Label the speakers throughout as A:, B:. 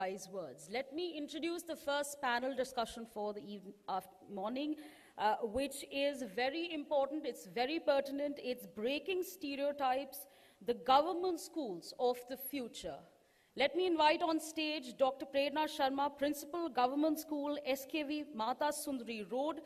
A: Wise words. Let me introduce the first panel discussion for the morning, which is very important, it's very pertinent, it's breaking stereotypes, the government schools of the future. Let me invite on stage Dr. Prerna Sharma, Principal, Government School, SKV, Mata Sundari Road,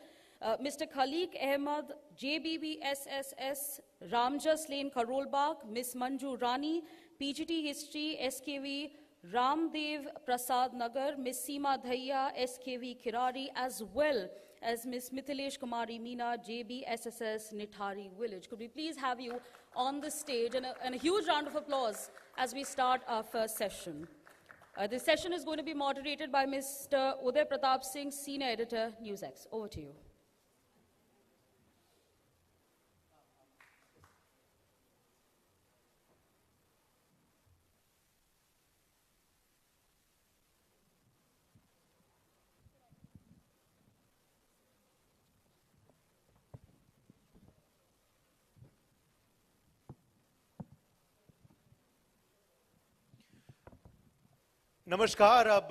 A: Mr. Khalik Ahmed, JBB SSS, Ramjas Lane, Karol Bagh, Ms. Manju Rani, PGT History, SKV, Ramdev Prasad Nagar, Ms. Seema Dhaiya, SKV Kirari, as well as Ms. Mithilesh Kumari Meena, JBSSS Nithari Village. Could we please have you on the stage, and a huge round of applause as we start our first session. This session is going to be moderated by Mr. Uday Pratap Singh, Senior Editor, NewsX. Over to you.
B: नमस्कार, अब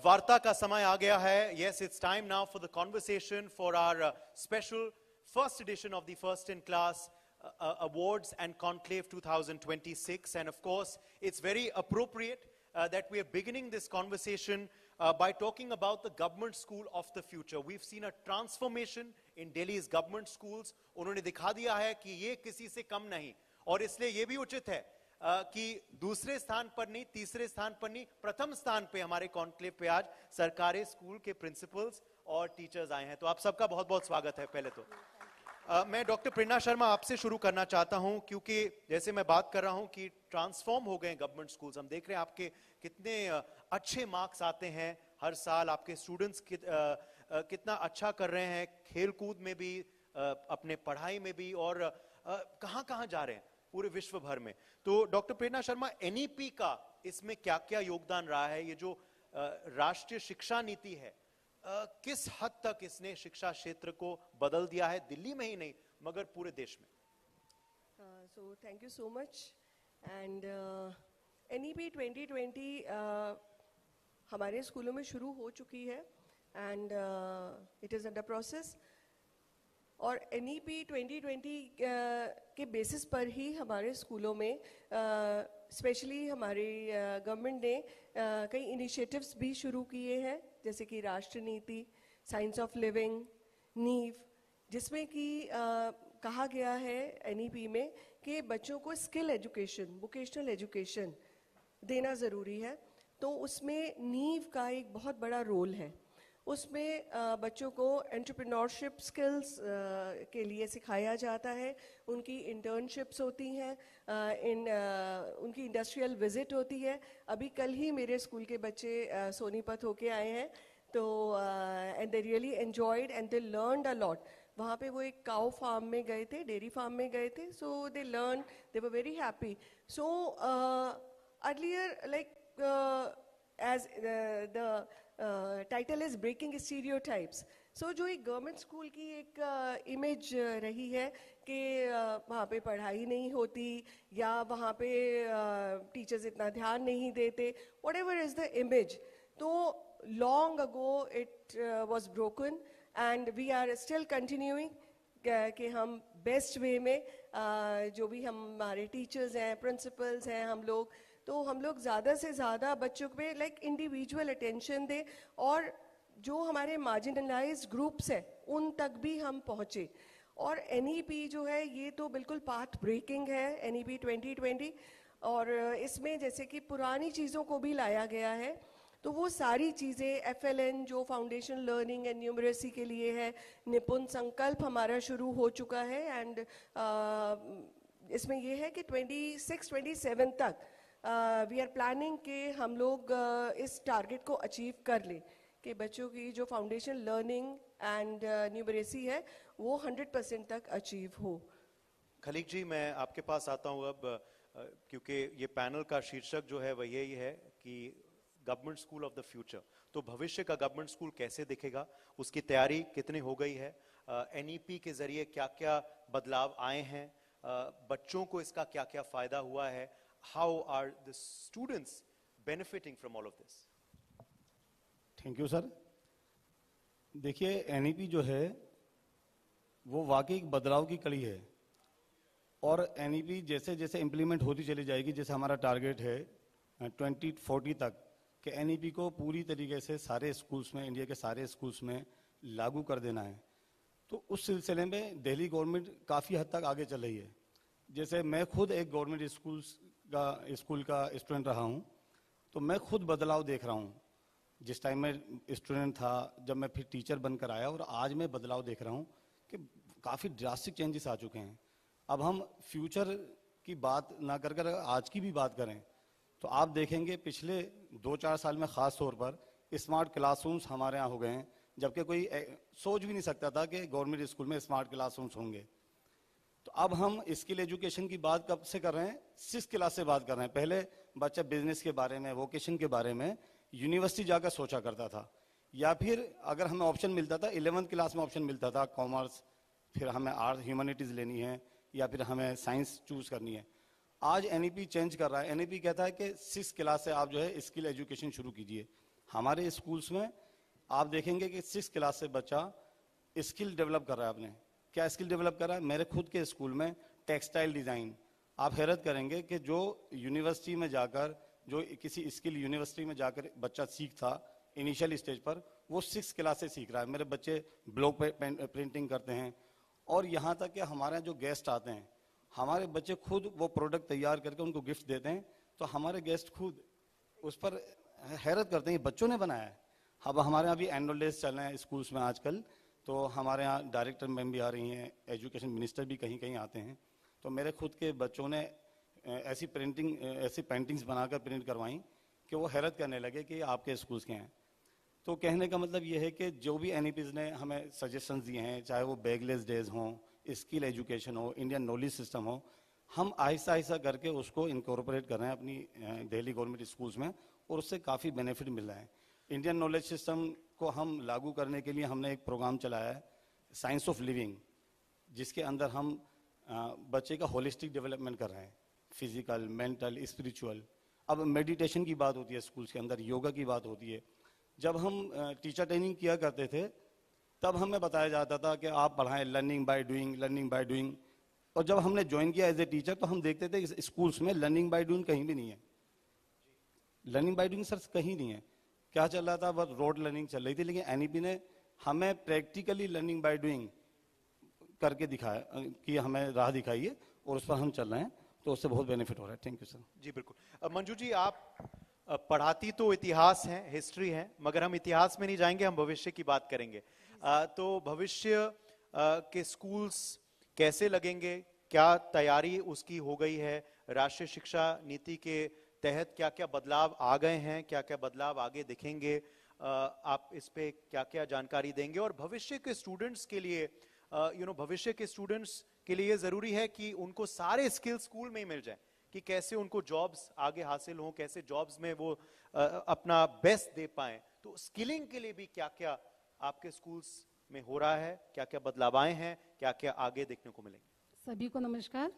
B: वार्ता का समय आ गया है. Yes, it's time now for the conversation for our special first edition of the First in Class Awards and Conclave 2026. And of course, it's very appropriate that we are beginning this conversation by talking about the government school of the future. We've seen a transformation in Delhi's government schools. उन्होंने दिखा दिया है कि ये किसी से कम नहीं, और इसलिए ये भी उचित है कि दूसरे स्थान पर नहीं, तीसरे स्थान पर नहीं, प्रथम स्थान पे हमारे कॉन्क्लेव पे आज सरकारी स्कूल के प्रिंसिपल्स और टीचर्स आए हैं. तो आप सबका बहुत बहुत स्वागत है. पहले तो मैं डॉक्टर प्रेरणा शर्मा आपसे शुरू करना चाहता हूं, क्योंकि जैसे मैं बात कर रहा हूं कि ट्रांसफॉर्म हो गए गवर्नमेंट स्कूल्स. हम देख रहे हैं आपके कितने अच्छे मार्क्स आते हैं हर साल, आपके स्टूडेंट्स कितना अच्छा कर रहे हैं खेलकूद में भी, अपने पढ़ाई में भी, और कहां कहां जा रहे हैं पूरे विश्व भर में. तो डॉक्टर प्रेरणा शर्मा, एनईपी का इसमें क्या क्या योगदान रहा है? ये जो राष्ट्रीय शिक्षा नीति है, किस हद तक इसने शिक्षा क्षेत्र को बदल दिया है, दिल्ली में ही नहीं मगर पूरे देश में?
C: So thank you so much. And NEP 2020 हमारे स्कूलों में शुरू हो चुकी है, and it is under process. और NEP 2020 के बेसिस पर ही हमारे स्कूलों में स्पेशली हमारी गवर्नमेंट ने कई इनिशिएटिव्स भी शुरू किए हैं, जैसे कि राष्ट्रीय नीति, साइंस ऑफ लिविंग, नीव, जिसमें कि कहा गया है NEP में कि बच्चों को स्किल एजुकेशन, वोकेशनल एजुकेशन देना ज़रूरी है. तो उसमें नीव का एक बहुत बड़ा रोल है. उसमें बच्चों को एंटरप्रेन्योरशिप स्किल्स के लिए सिखाया जाता है, उनकी इंटर्नशिप्स होती हैं, उनकी इंडस्ट्रियल विजिट होती है. अभी कल ही मेरे स्कूल के बच्चे सोनीपत होके आए हैं, तो and they really enjoyed and they learned a lot. वहाँ पे वो एक काउ फार्म में गए थे, डेयरी फार्म में गए थे, so they learn, they were very happy. So earlier like as the title is breaking stereotypes. So जो एक गवर्नमेंट स्कूल की एक इमेज रही है कि वहाँ पे पढ़ाई नहीं होती या वहाँ पे टीचर्स इतना ध्यान नहीं देते, whatever is the image, तो long ago it was broken and we are still continuing कि हम बेस्ट वे में जो भी हमारे टीचर्स हैं, प्रिंसिपल्स हैं, हम लोग ज़्यादा से ज़्यादा बच्चों पे लाइक इंडिविजुअल अटेंशन दें, और जो हमारे मार्जिनलाइज्ड ग्रुप्स हैं उन तक भी हम पहुँचे. और NEP जो है ये तो बिल्कुल पाथ ब्रेकिंग है, NEP 2020. और इसमें जैसे कि पुरानी चीज़ों को भी लाया गया है, तो वो सारी चीज़ें FLN जो फाउंडेशन लर्निंग एंड न्यूमरेसी के लिए है, निपुण संकल्प हमारा शुरू हो चुका है. एंड इसमें ये है कि 26-27 तक वी आर प्लानिंग कि हम लोग इस टारगेट को अचीव कर लें कि बच्चों की जो फाउंडेशन लर्निंग एंड न्यूमरेसी है वो 100% तक अचीव हो.
B: खलीक जी, मैं आपके पास आता हूँ अब, क्योंकि ये पैनल का शीर्षक जो है वह यही है कि government school of the future. तो भविष्य का गवर्नमेंट स्कूल कैसे दिखेगा, उसकी तैयारी कितनी हो गई है, NEP के जरिए क्या क्या बदलाव आए हैं, बच्चों को इसका क्या क्या फायदा हुआ है, how are the students benefiting from all of this?
D: Thank you sir. देखिए एनईपी जो है वो वाकई एक बदलाव की कड़ी है, और एनईपी जैसे जैसे इम्प्लीमेंट होती चली जाएगी, जैसे हमारा टारगेट है 2040 तक कि एनईपी को पूरी तरीके से सारे स्कूल्स में, इंडिया के सारे स्कूल्स में लागू कर देना है। तो उस सिलसिले में दिल्ली गवर्नमेंट काफ़ी हद तक आगे चल रही है। जैसे मैं खुद एक गवर्नमेंट स्कूल का स्टूडेंट रहा हूँ, तो मैं खुद बदलाव देख रहा हूँ। जिस टाइम में स्टूडेंट था, जब मैं फिर टीचर बनकर आया, और आज मैं बदलाव देख रहा हूँ कि काफ़ी ड्रास्टिक चेंजेस आ चुके हैं। अब हम फ्यूचर की बात ना कर कर आज की भी बात करें तो आप देखेंगे पिछले 2-4 साल में ख़ास तौर पर स्मार्ट क्लासरूम्स हमारे यहाँ हो गए हैं, जबकि कोई सोच भी नहीं सकता था कि गवर्नमेंट स्कूल में स्मार्ट क्लासरूम्स होंगे। तो अब हम स्किल एजुकेशन की बात कब से कर रहे हैं? 6th क्लास से बात कर रहे हैं। पहले बच्चा बिजनेस के बारे में, वोकेशन के बारे में यूनिवर्सिटी जाकर सोचा करता था, या फिर अगर हमें ऑप्शन मिलता था 11th क्लास में ऑप्शन मिलता था कॉमर्स, फिर हमें आर्ट ह्यूमैनिटीज़ लेनी है या फिर हमें साइंस चूज करनी है। आज एनईपी चेंज कर रहा है। एनईपी कहता है कि 6th क्लास से आप जो है स्किल एजुकेशन शुरू कीजिए। हमारे स्कूल्स में आप देखेंगे कि 6th क्लास से बच्चा स्किल डेवलप कर रहा है। अपने क्या स्किल डेवलप कर रहा है? मेरे खुद के स्कूल में टेक्सटाइल डिज़ाइन, आप हैरत करेंगे कि जो यूनिवर्सिटी में जाकर, जो किसी स्किल यूनिवर्सिटी में जाकर बच्चा सीखता इनिशियल स्टेज पर, वो 6th क्लास से सीख रहा है। मेरे बच्चे ब्लॉक प्रिंटिंग करते हैं, और यहाँ तक कि हमारे यहाँ जो गेस्ट आते हैं, हमारे बच्चे खुद वो प्रोडक्ट तैयार करके उनको गिफ्ट देते हैं। तो हमारे गेस्ट खुद उस पर हैरत करते हैं, ये बच्चों ने बनाया है। अब हमारे यहाँ भी एनुअल डेज चल रहे हैं स्कूल्स में आजकल, तो हमारे यहाँ डायरेक्टर मैम भी आ रही हैं, एजुकेशन मिनिस्टर भी कहीं कहीं आते हैं। तो मेरे खुद के बच्चों ने ऐसी पेंटिंग्स बनाकर प्रिंट करवाई कि वो हैरत करने लगे कि आपके स्कूल्स के हैं। तो कहने का मतलब ये है कि जो भी एनईपीज़ ने हमें सजेशंस दिए हैं, चाहे वो बैगलेस डेज हों, स्किल एजुकेशन हो, इंडियन नॉलेज सिस्टम हो, हम आहिस्ता आहिस्ता करके उसको इनकॉर्पोरेट कर रहे हैं अपनी दिल्ली गवर्नमेंट स्कूल्स में, और उससे काफ़ी बेनिफिट मिल रहा है। इंडियन नॉलेज सिस्टम को हम लागू करने के लिए हमने एक प्रोग्राम चलाया है, साइंस ऑफ लिविंग, जिसके अंदर हम बच्चे का होलिस्टिक डेवलपमेंट कर रहे हैं, फिजिकल, मेंटल, स्पिरिचुअल। अब मेडिटेशन की बात होती है स्कूल्स के अंदर, योगा की बात होती है। जब हम टीचर ट्रेनिंग किया करते थे, तब हमें बताया जाता था कि आप पढ़ाएं learning by doing, learning by doing. और जब हमने ज्वाइन किया एज ए टीचर, तो हम देखते थे स्कूल्स में लर्निंग बाय डूइंग कहीं भी नहीं है। लर्निंग बाय डूइंग सर कहीं नहीं है। क्या चल रहा था? बस रोड लर्निंग चल रही थी। लेकिन एनईपी ने हमें प्रैक्टिकली लर्निंग बाय डूइंग करके दिखाया कि हमें राह दिखाई है, और उस पर हम चल रहे हैं, तो उससे बहुत बेनिफिट हो रहा है। Thank you sir.
B: जी बिल्कुल। मंजू जी, आप पढ़ाती तो इतिहास है, हिस्ट्री है, मगर हम इतिहास में नहीं जाएंगे, हम भविष्य की बात करेंगे। तो भविष्य के स्कूल्स कैसे लगेंगे? क्या तैयारी उसकी हो गई है? राष्ट्रीय शिक्षा नीति के तहत क्या क्या बदलाव आ गए हैं, क्या क्या बदलाव आगे दिखेंगे? आप इस पे क्या क्या जानकारी देंगे? और भविष्य के स्टूडेंट्स के लिए भविष्य के स्टूडेंट्स के लिए जरूरी है कि उनको सारे स्किल स्कूल में ही मिल जाए, कि कैसे उनको जॉब्स आगे हासिल हों, कैसे जॉब्स में वो अपना बेस्ट दे पाएं। तो स्किलिंग के लिए भी क्या क्या आपके स्कूल्स में हो रहा है, क्या क्या बदलाव आए हैं, क्या क्या आगे देखने को मिलेंगे?
E: सभी को नमस्कार।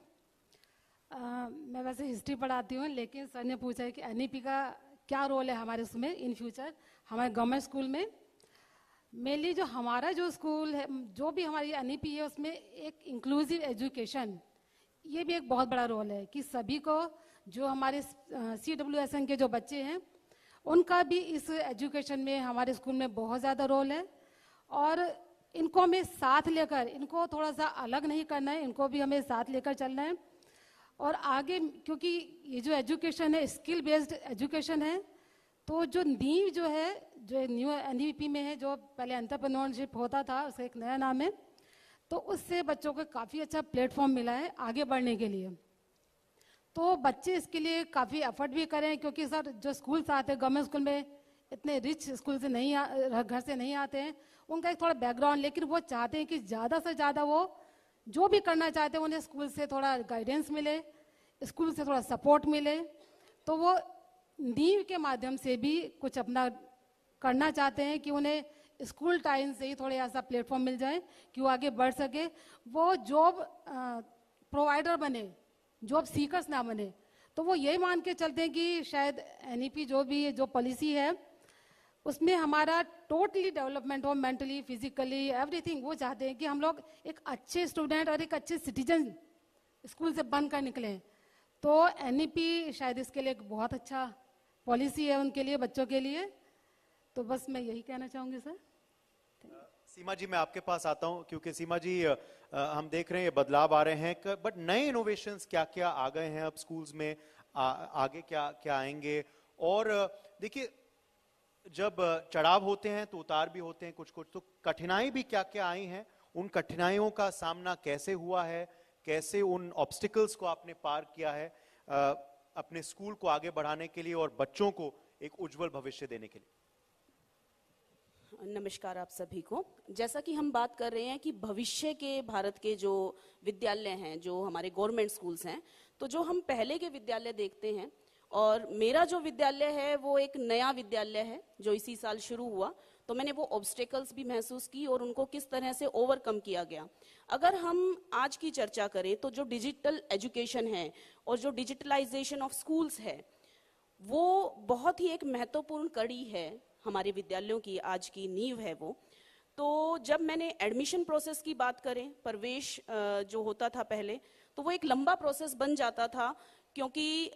E: मैं वैसे हिस्ट्री पढ़ाती हूँ, लेकिन सर ने पूछा है कि एनईपी का क्या रोल है हमारे उसमें इन फ्यूचर हमारे गवर्नमेंट स्कूल में। मेनली जो हमारा जो स्कूल है, जो भी हमारी एनईपी है, उसमें एक इंक्लूसिव एजुकेशन, ये भी एक बहुत बड़ा रोल है कि सभी को, जो हमारे CWSN के जो बच्चे हैं, उनका भी इस एजुकेशन में हमारे स्कूल में बहुत ज़्यादा रोल है। और इनको हमें साथ लेकर, इनको थोड़ा सा अलग नहीं करना है, इनको भी हमें साथ लेकर चलना है। और आगे, क्योंकि ये जो एजुकेशन है स्किल बेस्ड एजुकेशन है, तो जो नींव जो है, जो न्यू एनईपी में है, जो पहले एंटरप्रेन्योरशिप होता था, उसका एक नया नाम है, तो उससे बच्चों को काफ़ी अच्छा प्लेटफॉर्म मिला है आगे बढ़ने के लिए। तो बच्चे इसके लिए काफ़ी एफर्ट भी करें, क्योंकि सर जो स्कूल्स आते हैं गवर्नमेंट स्कूल में, इतने रिच स्कूल से नहीं घर से नहीं आते हैं, उनका एक थोड़ा बैकग्राउंड, लेकिन वो चाहते हैं कि ज़्यादा से ज़्यादा वो जो भी करना चाहते हैं उन्हें स्कूल से थोड़ा गाइडेंस मिले, स्कूल से थोड़ा सपोर्ट मिले। तो वो नींव के माध्यम से भी कुछ अपना करना चाहते हैं कि उन्हें स्कूल टाइम से ही थोड़ा ऐसा प्लेटफॉर्म मिल जाए कि वो आगे बढ़ सके, वो जॉब प्रोवाइडर बने, जॉब सीकर्स ना बने। तो वो यही मान के चलते हैं कि शायद एनईपी जो भी जो पॉलिसी है, उसमें हमारा टोटली डेवलपमेंट हो, मेंटली, फिजिकली, एवरीथिंग। वो चाहते हैं कि हम लोग एक अच्छे स्टूडेंट और एक अच्छे सिटीजन स्कूल से बनकर निकलें। तो एनईपी शायद इसके लिए एक बहुत अच्छा पॉलिसी है उनके लिए, बच्चों के लिए। तो बस मैं यही कहना चाहूँगी सर।
B: सीमा जी, मैं आपके पास आता हूं, क्योंकि सीमा जी हम देख रहे हैं ये बदलाव आ रहे हैं, बट नए इनोवेशंस क्या क्या आ गए हैं अब स्कूल्स में, आगे क्या क्या आएंगे? और देखिए, जब चढ़ाव होते हैं तो उतार भी होते हैं कुछ कुछ, तो कठिनाई भी क्या क्या आई हैं, उन कठिनाइयों का सामना कैसे हुआ है, कैसे उन ऑब्स्टिकल्स को आपने पार किया है अपने स्कूल को आगे बढ़ाने के लिए और बच्चों को एक उज्जवल भविष्य देने के लिए?
F: नमस्कार आप सभी को। जैसा कि हम बात कर रहे हैं कि भविष्य के भारत के जो विद्यालय हैं, जो हमारे गवर्नमेंट स्कूल्स हैं, तो जो हम पहले के विद्यालय देखते हैं, और मेरा जो विद्यालय है वो एक नया विद्यालय है जो इसी साल शुरू हुआ, तो मैंने वो ऑब्स्टेकल्स भी महसूस की और उनको किस तरह से ओवरकम किया गया। अगर हम आज की चर्चा करें तो जो डिजिटल एजुकेशन है और जो डिजिटलाइजेशन ऑफ स्कूल्स है, वो बहुत ही एक महत्वपूर्ण कड़ी है हमारे विद्यालयों की, आज की नींव है वो। तो जब मैंने एडमिशन प्रोसेस की बात करें, प्रवेश जो होता था पहले, तो वो एक लंबा प्रोसेस बन जाता था, क्योंकि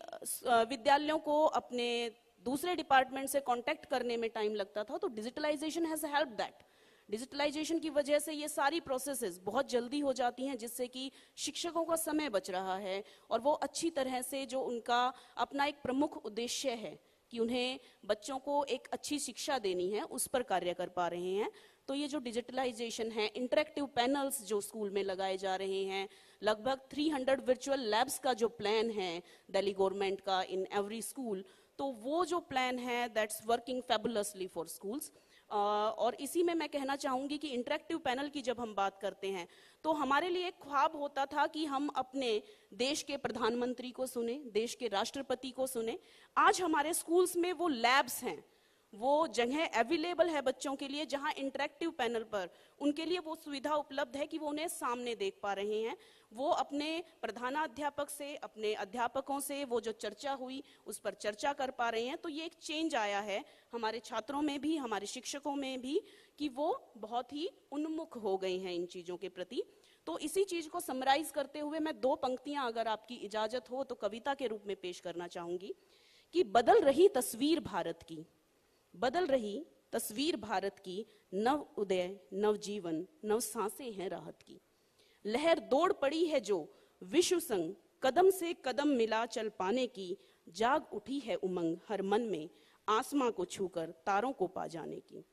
F: विद्यालयों को अपने दूसरे डिपार्टमेंट से कांटेक्ट करने में टाइम लगता था। तो digitalisation has help that. Digitalisation की वजह से ये सारी प्रोसेसेस बहुत जल्दी हो जाती हैं, जिससे कि शिक्षकों का समय बच रहा है और वो अच्छी तरह से जो उनका अपना एक प्रमुख उद्देश्य है कि उन्हें बच्चों को एक अच्छी शिक्षा देनी है, उस पर कार्य कर पा रहे हैं। तो ये जो डिजिटलाइजेशन है, इंटरेक्टिव पैनल्स जो स्कूल में लगाए जा रहे हैं, लगभग 300 वर्चुअल लैब्स का जो प्लान है दिल्ली गवर्नमेंट का इन एवरी स्कूल, तो वो जो प्लान है that's working fabulously for schools. और इसी में मैं कहना चाहूँगी कि इंटरेक्टिव पैनल की जब हम बात करते हैं, तो हमारे लिए एक ख्वाब होता था कि हम अपने देश के प्रधानमंत्री को सुने, देश के राष्ट्रपति को सुने। आज हमारे स्कूल्स में वो लैब्स हैं, वो जगह अवेलेबल है बच्चों के लिए, जहां इंटरेक्टिव पैनल पर उनके लिए वो सुविधा उपलब्ध है कि वो उन्हें सामने देख पा रहे हैं। वो अपने प्रधानाध्यापक से, अपने अध्यापकों से वो जो चर्चा हुई उस पर चर्चा कर पा रहे हैं। तो ये एक चेंज आया है हमारे छात्रों में भी, हमारे शिक्षकों में भी, कि वो बहुत ही उन्मुख हो गए हैं इन चीजों के प्रति। तो इसी चीज को समराइज करते हुए मैं 2 पंक्तियां, अगर आपकी इजाजत हो तो कविता के रूप में पेश करना चाहूंगी कि बदल रही तस्वीर भारत की, बदल रही तस्वीर भारत की, नव उदय नव जीवन नव सांसें हैं राहत की। लहर दौड़ पड़ी है जो विश्व संग, कदम से कदम मिला चल पाने की, जाग उठी है उमंग हर मन में, आसमां को छूकर तारों को पा जाने की।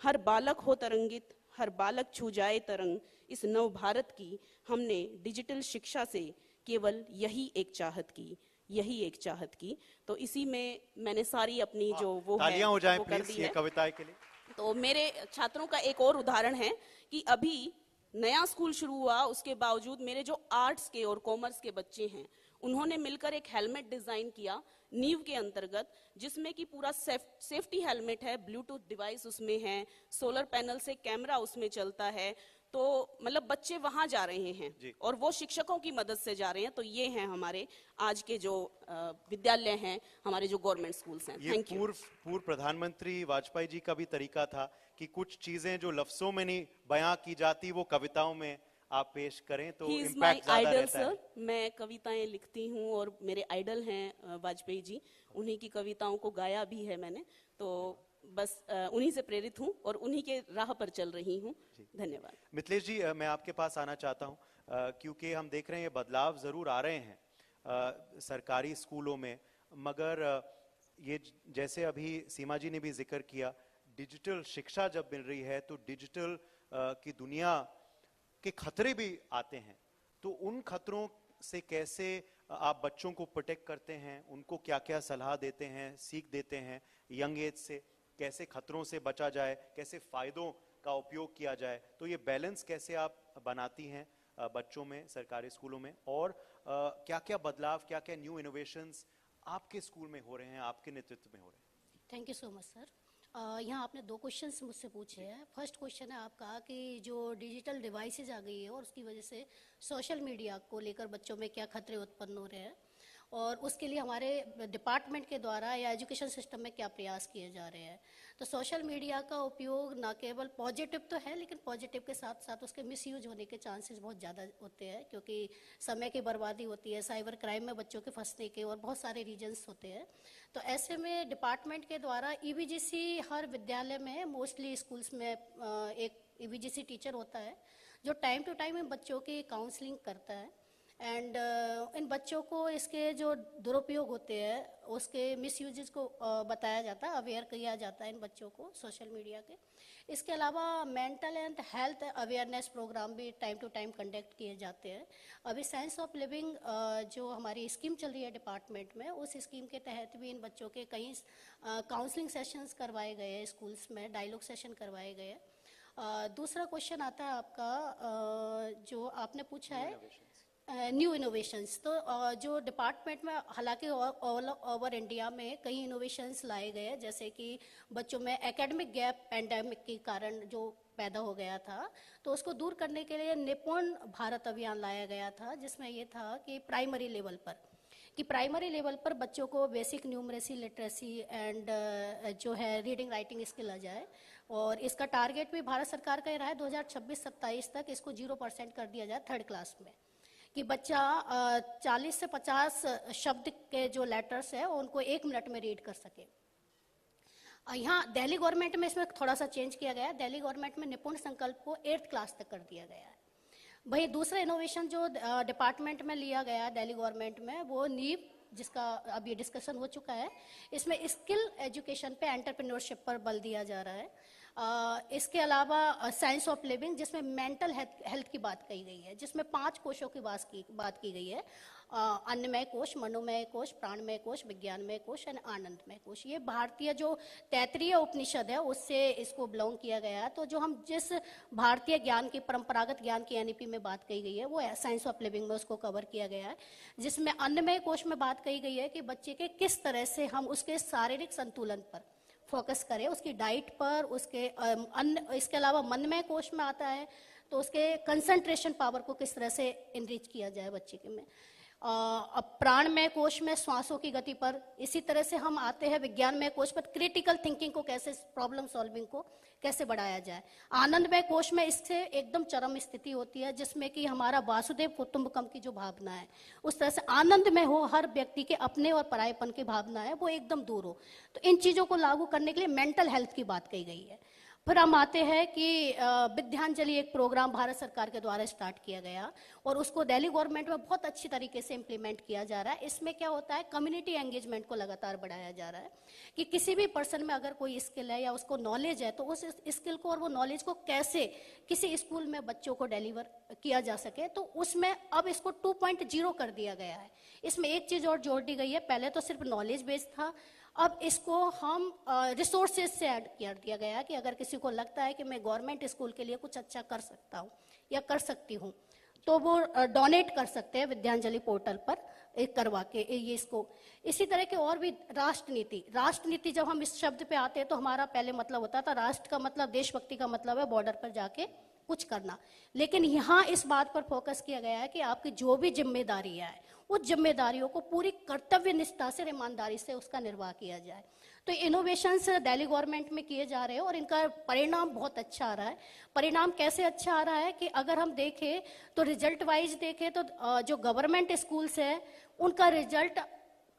F: हर बालक हो तरंगित, हर बालक छू जाए तरंग, इस नव भारत की हमने डिजिटल शिक्षा से केवल यही एक चाहत की, यही एक चाहत की। तो इसी में मैंने सारी अपनी जो वो है
B: तालियां हो जाएं
F: वो कर
B: प्लीज
F: दी
B: ये
F: है।
B: कविता के लिए।
F: तो मेरे छात्रों का एक और उदाहरण है कि अभी नया स्कूल शुरू हुआ, उसके बावजूद मेरे जो आर्ट्स के और कॉमर्स के बच्चे हैं, उन्होंने मिलकर एक हेलमेट डिजाइन किया नीव के अंतर्गत, जिसमें कि पूरा सेफ्टी हेलमेट है, ब्लूटूथ डिवाइस उसमें है, सोलर पैनल से कैमरा उसमें चलता है। तो मतलब बच्चे वहां जा रहे हैं और वो शिक्षकों की मदद से जा रहे हैं। तो ये हैं हमारे आज के जो विद्यालय हैं, हमारे जो गवर्नमेंट स्कूल्स हैं।
B: ये
F: थैंक यू।
B: पूर्व प्रधानमंत्री वाजपेयी जी का भी तरीका था कि कुछ चीजें जो लफ्जों में नहीं बयां की जाती वो कविताओं में आप पेश करें, तो
F: ही इज माई
B: इम्पैक्ट ज्यादा
F: आइडल
B: रहता है।
F: सर। मैं कविताएं लिखती हूँ और मेरे आइडल हैं वाजपेयी जी, उन्हीं की कविताओं को गाया भी है मैंने। तो बस उन्हीं से प्रेरित हूँ और उन्हीं के राह पर चल रही हूँ। धन्यवाद।
B: मिथिलेश जी, मैं आपके पास आना चाहता हूं, क्योंकि हम देख रहे हैं ये बदलाव जरूर आ रहे हैं सरकारी स्कूलों में, मगर ये जैसे अभी सीमा जी ने भी जिक्र किया, डिजिटल शिक्षा जब मिल रही है तो डिजिटल की दुनिया के खतरे भी आते हैं। तो उन खतरों से कैसे आप बच्चों को प्रोटेक्ट करते हैं, उनको क्या क्या सलाह देते हैं, सीख देते हैं यंग एज से, कैसे खतरों से बचा जाए, कैसे फायदों का उपयोग किया जाए? तो ये बैलेंस कैसे आप बनाती हैं बच्चों में, सरकारी स्कूलों में, और क्या क्या बदलाव, क्या क्या न्यू इनोवेशंस आपके स्कूल में हो रहे हैं, आपके नेतृत्व में हो रहे हैं?
G: Thank you so much sir. यहाँ आपने 2 क्वेश्चंस मुझसे पूछे हैं। फर्स्ट क्वेश्चन है आपका कि जो डिजिटल डिवाइसेज आ गई है और उसकी वजह से सोशल मीडिया को लेकर बच्चों में क्या खतरे उत्पन्न हो रहे हैं। और उसके लिए हमारे डिपार्टमेंट के द्वारा या एजुकेशन सिस्टम में क्या प्रयास किए जा रहे हैं। तो सोशल मीडिया का उपयोग ना केवल पॉजिटिव तो है, लेकिन पॉजिटिव के साथ साथ उसके मिसयूज होने के चांसेस बहुत ज़्यादा होते हैं, क्योंकि समय की बर्बादी होती है, साइबर क्राइम में बच्चों के फंसने के और बहुत सारे रीजंस होते हैं। तो ऐसे में डिपार्टमेंट के द्वारा ईवीजीसी हर विद्यालय में, मोस्टली स्कूल्स में एक ईवीजीसी टीचर होता है जो टाइम टू टाइम इन बच्चों की काउंसलिंग करता है एंड इन बच्चों को इसके जो दुरुपयोग होते हैं उसके मिसयूजेस को बताया जाता है, अवेयर किया जाता है इन बच्चों को सोशल मीडिया के। इसके अलावा mental and health awareness programme भी टाइम टू टाइम कंडक्ट किए जाते हैं। अभी साइंस ऑफ लिविंग जो हमारी स्कीम चल रही है डिपार्टमेंट में, उस स्कीम के तहत भी इन बच्चों के कई काउंसलिंग सेशंस करवाए गए हैं, स्कूल्स में डायलॉग सेशन करवाए गए हैं। दूसरा क्वेश्चन आता है आपका जो आपने पूछा है न्यू इनोवेशंस। तो जो डिपार्टमेंट में हालांकि ऑल ओवर इंडिया में कई इनोवेशंस लाए गए हैं, जैसे कि बच्चों में एकेडमिक गैप पैंडेमिक के कारण जो पैदा हो गया था, तो उसको दूर करने के लिए निपुण भारत अभियान लाया गया था, जिसमें ये था कि प्राइमरी लेवल पर बच्चों को बेसिक न्यूमरेसी, लिटरेसी एंड जो है रीडिंग राइटिंग स्किल आ जाए। और इसका टारगेट भी भारत सरकार का ही रहा है 2026-27 तक इसको 0% कर दिया जाए थर्ड क्लास में, कि बच्चा 40 से 50 शब्द के जो लेटर्स है उनको 1 मिनट में रीड कर सके। यहाँ दिल्ली गवर्नमेंट में इसमें थोड़ा सा चेंज किया गया है। दिल्ली गवर्नमेंट में निपुण संकल्प को 8th क्लास तक कर दिया गया है। वही दूसरा इनोवेशन जो डिपार्टमेंट में लिया गया दिल्ली गवर्नमेंट में, वो नीव, जिसका अब ये डिस्कशन हो चुका है, इसमें स्किल एजुकेशन पे, एंटरप्रेन्योरशिप पर बल दिया जा रहा है। इसके अलावा साइंस ऑफ लिविंग, जिसमें मेंटल हेल्थ की बात कही गई है, जिसमें 5 कोशों की बात की गई है, अन्नमय कोश, मनोमय कोश, प्राणमय कोश, विज्ञानमय कोश और आनंदमय कोश। ये भारतीय जो तैतरीय उपनिषद है उससे इसको बिलोंग किया गया है। तो जो हम जिस भारतीय ज्ञान की, परंपरागत ज्ञान की एनईपी में बात कही गई है, वो साइंस ऑफ लिविंग में उसको कवर किया गया है, जिसमें अन्नमय कोश में बात कही गई है कि बच्चे के किस तरह से हम उसके शारीरिक संतुलन पर फोकस करें, उसकी डाइट पर, उसके इसके अलावा मनमय कोश में आता है तो उसके कंसंट्रेशन पावर को किस तरह से इनरिच किया जाए बच्चे के में। अब प्राणमय कोश में श्वासों की गति पर, इसी तरह से हम आते हैं विज्ञानमय कोश पर, क्रिटिकल थिंकिंग को कैसे, प्रॉब्लम सॉल्विंग को कैसे बढ़ाया जाए। आनंदमय कोश में इससे एकदम चरम स्थिति होती है, जिसमें कि हमारा वासुदेव कुटुंबकम की जो भावना है उस तरह से आनंद में हो, हर व्यक्ति के अपने और परायेपन की भावना है वो एकदम दूर हो। तो इन चीजों को लागू करने के लिए मेंटल हेल्थ की बात कही गई है। फिर हम आते हैं कि विद्यांजलि एक प्रोग्राम भारत सरकार के द्वारा स्टार्ट किया गया और उसको दिल्ली गवर्नमेंट में बहुत अच्छी तरीके से इम्प्लीमेंट किया जा रहा है। इसमें क्या होता है, कम्युनिटी एंगेजमेंट को लगातार बढ़ाया जा रहा है कि किसी भी पर्सन में अगर कोई स्किल है या उसको नॉलेज है तो उस स्किल को और वो नॉलेज को कैसे किसी स्कूल में बच्चों को डिलीवर किया जा सके। तो उसमें अब इसको 2.0 कर दिया गया है। इसमें एक चीज और जोड़ दी गई है, पहले तो सिर्फ नॉलेज बेस्ड था, अब इसको हम रिसोर्सेज से ऐड कर दिया गया कि अगर किसी को लगता है कि मैं गवर्नमेंट स्कूल के लिए कुछ अच्छा कर सकता हूँ या कर सकती हूँ तो वो डोनेट कर सकते हैं विद्यांजलि पोर्टल पर करवा के ये इसको। इसी तरह के और भी राष्ट्र नीति जब हम इस शब्द पे आते हैं तो हमारा पहले मतलब होता था, राष्ट्र का मतलब, देशभक्ति का मतलब है बॉर्डर पर जाके कुछ करना, लेकिन यहाँ इस बात पर फोकस किया गया है कि आपकी जो भी जिम्मेदारी है उस जिम्मेदारियों को पूरी कर्तव्य निष्ठा से, ईमानदारी से उसका निर्वाह किया जाए। तो इनोवेशंस दिल्ली गवर्नमेंट में किए जा रहे हैं और इनका परिणाम बहुत अच्छा आ रहा है। परिणाम कैसे अच्छा आ रहा है कि अगर हम देखें तो रिजल्ट वाइज देखें तो जो गवर्नमेंट स्कूल्स है उनका result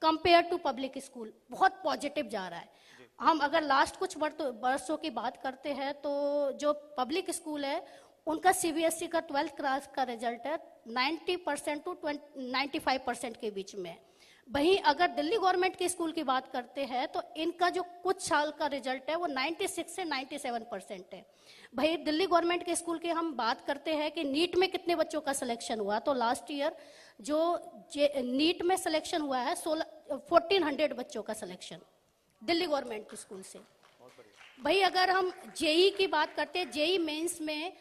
G: compare to public school बहुत पॉजिटिव जा रहा है। हम अगर लास्ट कुछ वर्षों की बात करते हैं तो जो पब्लिक स्कूल है उनका सीबीएसई का 12th क्लास का रिजल्ट है 90% टू 95% के बीच में। वहीं अगर दिल्ली गवर्नमेंट के स्कूल की बात करते हैं तो इनका जो कुछ साल का रिजल्ट है वो 96 से 97% है। भाई दिल्ली गवर्नमेंट के स्कूल की हम बात करते हैं कि नीट में कितने बच्चों का सिलेक्शन हुआ, तो लास्ट ईयर जो नीट में सिलेक्शन हुआ है 1400 बच्चों का सिलेक्शन दिल्ली गवर्नमेंट के स्कूल से। भाई अगर हम जेई की बात करते हैं, जेई मेंस में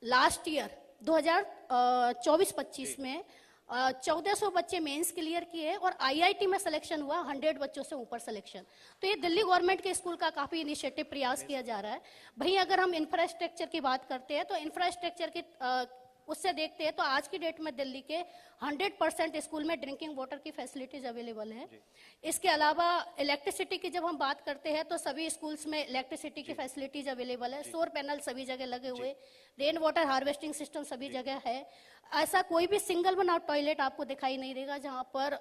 G: लास्ट ईयर 2024-25 में 1400 बच्चे मेंस क्लियर किए और आईआईटी में सिलेक्शन हुआ 100 बच्चों से ऊपर सिलेक्शन। तो ये दिल्ली गवर्नमेंट के स्कूल का काफी इनिशिएटिव प्रयास किया जा रहा है। वहीं अगर हम इंफ्रास्ट्रक्चर की बात करते हैं तो इंफ्रास्ट्रक्चर की उससे देखते हैं तो आज की डेट में दिल्ली के 100% स्कूल में ड्रिंकिंग वाटर की फैसिलिटीज अवेलेबल है। इसके अलावा इलेक्ट्रिसिटी की जब हम बात करते हैं तो सभी स्कूल्स में इलेक्ट्रिसिटी की फैसिलिटीज अवेलेबल है, सोलर पैनल सभी जगह लगे हुए, रेन वाटर हार्वेस्टिंग सिस्टम सभी जगह है। ऐसा कोई भी सिंगल वन आउट टॉयलेट आपको दिखाई नहीं देगा जहां पर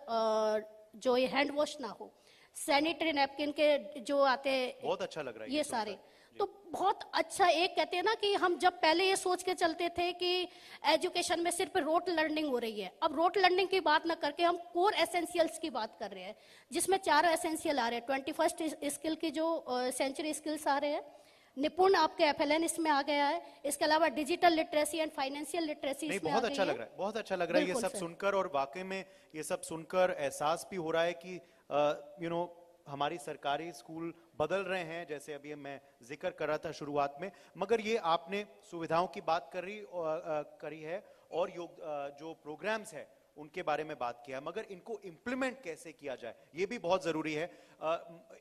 G: जो ये हैंड वॉश ना हो। सैनिटरी नैपकिन के जो आते हैं,
B: बहुत अच्छा लग रहा है
G: ये सारे तो बहुत अच्छा। एक कहते हैं ना कि हम जब पहले ये सोच के चलते थे कि एजुकेशन में सिर्फ रोट लर्निंग हो रही है, अब रोट लर्निंग की बात ना करके हम कोर एसेंशियल्स की बात कर रहे हैं, जिसमें 4 एसेंशियल आ रहे हैं। 21st स्किल की जो सेंचुरी स्किल्स आ रहे हैं, निपुण आपके FLN इसमें आ गया है। इसके अलावा digital literacy and financial literacy
B: नहीं,
G: इसमें
B: बहुत
G: आ
B: अच्छा
G: गई
B: लग रहा है, बहुत अच्छा लग रहा है ये
G: बिल्कुल
B: सब
G: सर।
B: सुनकर। और वाकई में ये सब सुनकर एहसास भी हो रहा है कि हमारी सरकारी स्कूल बदल रहे हैं, जैसे अभी मैं जिक्र कर रहा था शुरुआत में। मगर ये आपने सुविधाओं की बात करी है और जो प्रोग्राम्स है उनके बारे में बात किया, मगर इनको इम्प्लीमेंट कैसे किया जाए ये भी बहुत जरूरी है।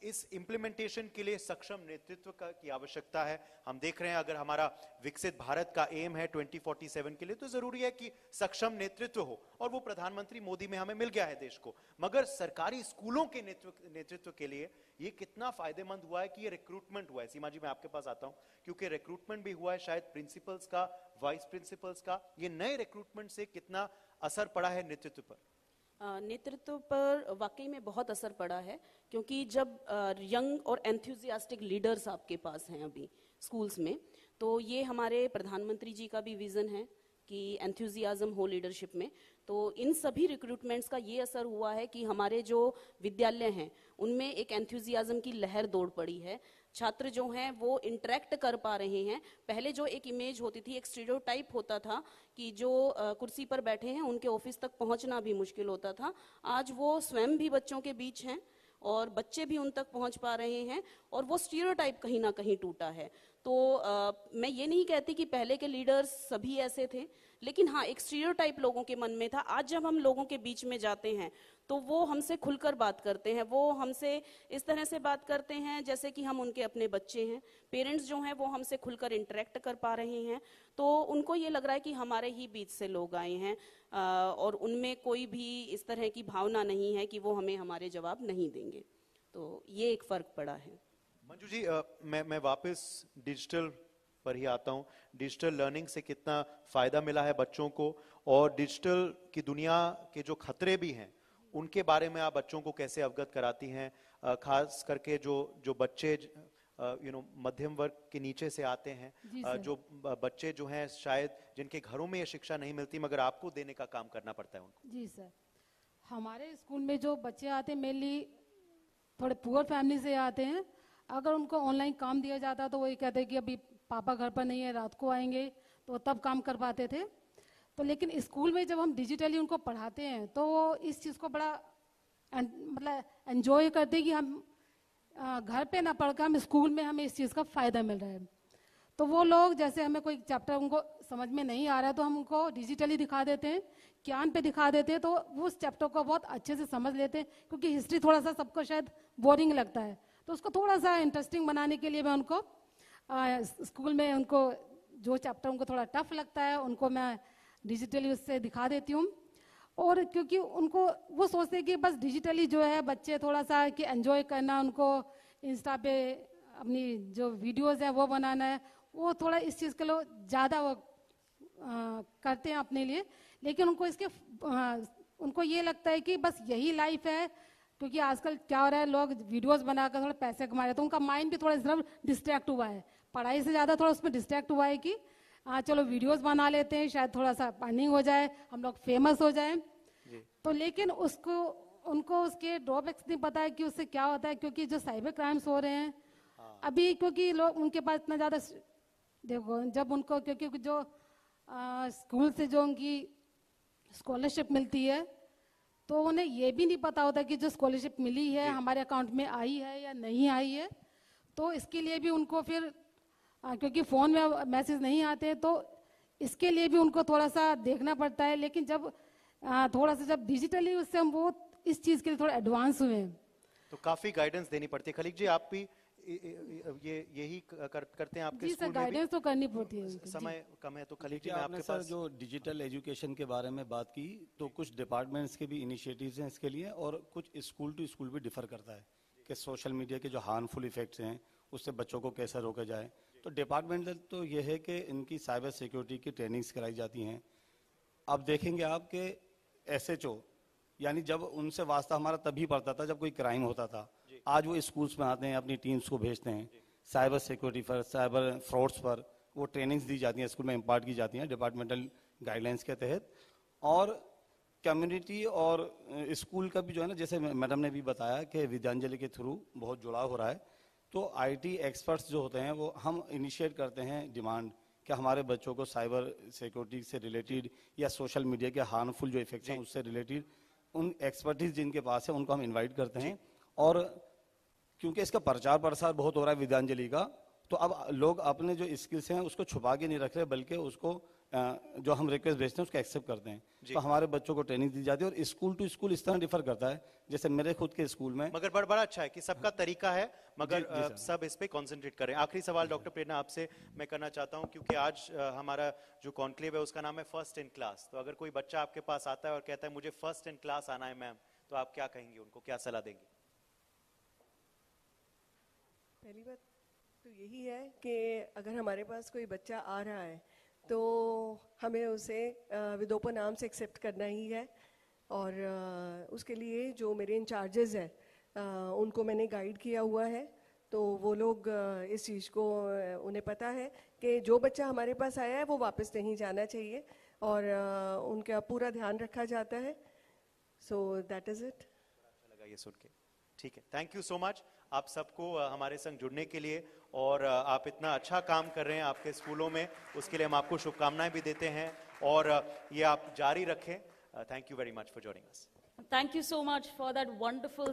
B: इस इम्प्लीमेंटेशन के लिए सक्षम नेतृत्व की आवश्यकता है। हम देख रहे हैं अगर हमारा विकसित भारत का एम है 2047 के लिए, तो जरूरी है कि सक्षम नेतृत्व हो, और वो प्रधानमंत्री मोदी में हमें मिल गया है देश को। मगर सरकारी स्कूलों के नेतृत्व के लिए ये कितना फायदेमंद हुआ है कि ये रिक्रूटमेंट हुआ है। सीमा जी, मैं आपके पास आता हूं, क्योंकि रिक्रूटमेंट भी हुआ है शायद प्रिंसिपल्स का, वाइस प्रिंसिपल्स का। ये नए रिक्रूटमेंट से कितना असर पड़ा है नेतृत्व पर?
F: नेतृत्व पर वाकई में बहुत असर पड़ा है, क्योंकि जब यंग और एंथुजियास्टिक लीडर्स आपके पास हैं अभी स्कूल्स में, तो ये हमारे प्रधानमंत्री जी का भी विजन है कि एंथुजियाज्म हो लीडरशिप में। तो इन सभी रिक्रूटमेंट्स का ये असर हुआ है कि हमारे जो विद्यालय हैं उनमें एक एंथुजियाज्म की लहर दौड़ पड़ी है। छात्र जो हैं वो इंटरेक्ट कर पा रहे हैं। पहले जो एक इमेज होती थी, एक स्टीरियोटाइप होता था कि जो कुर्सी पर बैठे हैं उनके ऑफिस तक पहुंचना भी मुश्किल होता था, आज वो स्वयं भी बच्चों के बीच हैं और बच्चे भी उन तक पहुंच पा रहे हैं, और वो स्टीरियोटाइप कहीं ना कहीं टूटा है। तो मैं ये नहीं कहती कि पहले के लीडर्स सभी ऐसे थे, लेकिन हाँ, एक स्टीरियोटाइप लोगों के मन में था। आज जब हम लोगों के बीच में जाते हैं तो वो हमसे खुलकर बात करते हैं, वो हमसे इस तरह से बात करते हैं जैसे कि हम उनके अपने बच्चे हैं। पेरेंट्स जो हैं वो हमसे खुलकर इंटरेक्ट कर पा रहे हैं, तो उनको ये लग रहा है कि हमारे ही बीच से लोग आए हैं, और उनमें कोई भी इस तरह की भावना नहीं है कि वो हमें हमारे जवाब नहीं देंगे। तो ये एक फर्क पड़ा है।
B: मंजू जी, मैं वापस डिजिटल पर ही आता हूँ। डिजिटल लर्निंग से कितना फायदा मिला है बच्चों को, और डिजिटल की दुनिया के जो खतरे भी हैं उनके बारे में आप बच्चों को कैसे अवगत कराती हैं? खास करके जो बच्चे मध्यम वर्ग के नीचे से आते हैं, जो बच्चे जो हैं शायद जिनके घरों में ये शिक्षा नहीं मिलती, मगर आपको देने का काम करना पड़ता है उनको।
E: जी सर, हमारे स्कूल में जो बच्चे आते हैं मेनली थोड़े पुअर फैमिली से आते हैं। अगर उनको ऑनलाइन काम दिया जाता तो वो ये कहते हैं कि अभी पापा घर पर नहीं है, रात को आएंगे, तो तब काम कर पाते थे। तो लेकिन स्कूल में जब हम डिजिटली उनको पढ़ाते हैं तो वो इस चीज़ को बड़ा मतलब एंजॉय करते हैं कि हम घर पे ना पढ़कर हम स्कूल में हमें इस चीज़ का फ़ायदा मिल रहा है। तो वो लोग जैसे हमें कोई चैप्टर उनको समझ में नहीं आ रहा है तो हम उनको डिजिटली दिखा देते हैं, ज्ञान पे दिखा देते हैं, तो वो उस चैप्टर को बहुत अच्छे से समझ लेते हैं। क्योंकि हिस्ट्री थोड़ा सा सबको शायद बोरिंग लगता है, तो उसको थोड़ा सा इंटरेस्टिंग बनाने के लिए मैं उनको स्कूल में उनको जो चैप्टर उनको थोड़ा टफ लगता है उनको मैं डिजिटली उससे दिखा देती हूँ। और क्योंकि उनको वो सोचते हैं कि बस डिजिटली जो है बच्चे थोड़ा सा कि एंजॉय करना, उनको इंस्टा पे अपनी जो वीडियोस है वो बनाना है, वो थोड़ा इस चीज़ के लिए ज़्यादा वो करते हैं अपने लिए। लेकिन उनको उनको ये लगता है कि बस यही लाइफ है, क्योंकि आजकल क्या हो रहा है, लोग वीडियोस बनाकर थोड़ा पैसे कमा रहे हैं, तो उनका माइंड भी थोड़ा सिर्फ डिस्ट्रैक्ट हुआ है, पढ़ाई से ज़्यादा थोड़ा उसमें डिस्ट्रैक्ट हुआ है कि चलो वीडियोस बना लेते हैं, शायद थोड़ा सा अर्निंग हो जाए, हम लोग फेमस हो जाए। तो लेकिन उनको उसके ड्रॉबैक्स नहीं पता है कि उससे क्या होता है। क्योंकि जो साइबर क्राइम्स हो रहे हैं अभी, क्योंकि लोग उनके पास इतना ज़्यादा देखो, जब उनको क्योंकि जो स्कूल से जो उनकी स्कॉलरशिप मिलती है तो उन्हें ये भी नहीं पता होता कि जो स्कॉलरशिप मिली है हमारे अकाउंट में आई है या नहीं आई है। तो इसके लिए भी उनको फिर क्योंकि फ़ोन में मैसेज नहीं आते तो इसके लिए भी उनको थोड़ा सा देखना पड़ता है। लेकिन जब थोड़ा सा जब डिजिटली उससे हम वो इस चीज़ के लिए थोड़ा एडवांस हुए हैं
B: तो काफ़ी गाइडेंस देनी पड़ती है। खलीक जी, आप भी यही करते हैं आपके
E: जी सर,
B: स्कूल में भी?
E: गाइडेंस तो करनी पड़ती है उनकी।
B: समय कम है तो खलीटी
D: देखिए
B: में
D: आपने
B: आपके
D: सर
B: पास
D: जो डिजिटल एजुकेशन के बारे में बात की, तो कुछ डिपार्टमेंट्स के भी इनिशिएटिव्स हैं इसके लिए, और कुछ स्कूल टू स्कूल भी डिफर करता है कि सोशल मीडिया के जो हार्मफुल इफेक्ट्स हैं उससे बच्चों को कैसे रोका जाए। तो डिपार्टमेंटल तो ये है कि इनकी साइबर सिक्योरिटी की ट्रेनिंग्स कराई जाती हैं। अब देखेंगे आप कि SHO, यानी जब उनसे वास्ता हमारा तभी पड़ता था जब कोई क्राइम होता था, आज वो स्कूल्स में आते हैं, अपनी टीम्स को भेजते हैं, साइबर सिक्योरिटी पर, साइबर फ्रॉड्स पर वो ट्रेनिंग्स दी जाती हैं, स्कूल में इम्पार्ट की जाती हैं डिपार्टमेंटल गाइडलाइंस के तहत। और कम्युनिटी और स्कूल का भी जो है ना, जैसे मैडम ने भी बताया कि विद्यांजलि के थ्रू बहुत जुड़ाव हो रहा है, तो IT एक्सपर्ट्स जो होते हैं वो हम इनिशिएट करते हैं डिमांड कि हमारे बच्चों को साइबर सिक्योरिटी से रिलेटेड या सोशल मीडिया के हार्मफुल जो इफेक्ट्स हैं उससे रिलेटेड उन एक्सपर्टीज जिनके पास है उनको हम इनवाइट करते हैं। और क्योंकि इसका प्रचार प्रसार बहुत हो रहा है विद्यांजलि का, तो अब लोग अपने जो स्किल्स हैं उसको छुपा के नहीं रख रहे, बल्कि उसको जो हम रिक्वेस्ट भेजते हैं उसको एक्सेप्ट करते हैं। तो हमारे बच्चों को ट्रेनिंग दी जाती है, और स्कूल टू स्कूल इस तरह डिफर करता है। जैसे मेरे खुद के स्कूल में,
B: मगर बड़ा अच्छा है कि सबका तरीका है, मगर सब इस पे कंसंट्रेट करें। आखिरी सवाल डॉक्टर प्रेरणा आपसे मैं करना चाहता हूं, क्योंकि आज हमारा जो कॉन्क्लेव है उसका नाम है फर्स्ट इन क्लास। तो अगर कोई बच्चा आपके पास आता है और कहता है मुझे फर्स्ट इन क्लास आना है मैम, तो आप क्या कहेंगे उनको, क्या सलाह देंगे?
C: पहली बात तो यही है कि अगर हमारे पास कोई बच्चा आ रहा है तो हमें उसे विद ओपन आर्म्स एक्सेप्ट करना ही है। और उसके लिए जो मेरे इंचार्जेस हैं उनको मैंने गाइड किया हुआ है, तो वो लोग इस चीज़ को उन्हें पता है कि जो बच्चा हमारे पास आया है वो वापस नहीं जाना चाहिए, और उनका पूरा ध्यान रखा जाता है। So that is it.
B: अच्छा लगा ये सुन के। ठीक है, थैंक यू सो मच आप सबको हमारे संग जुड़ने के लिए, और आप इतना अच्छा काम कर रहे हैं आपके स्कूलों में, उसके लिए हम आपको शुभकामनाएं भी देते हैं, और ये आप जारी रखें। Thank you very much for joining us.
A: Thank you so much for that wonderful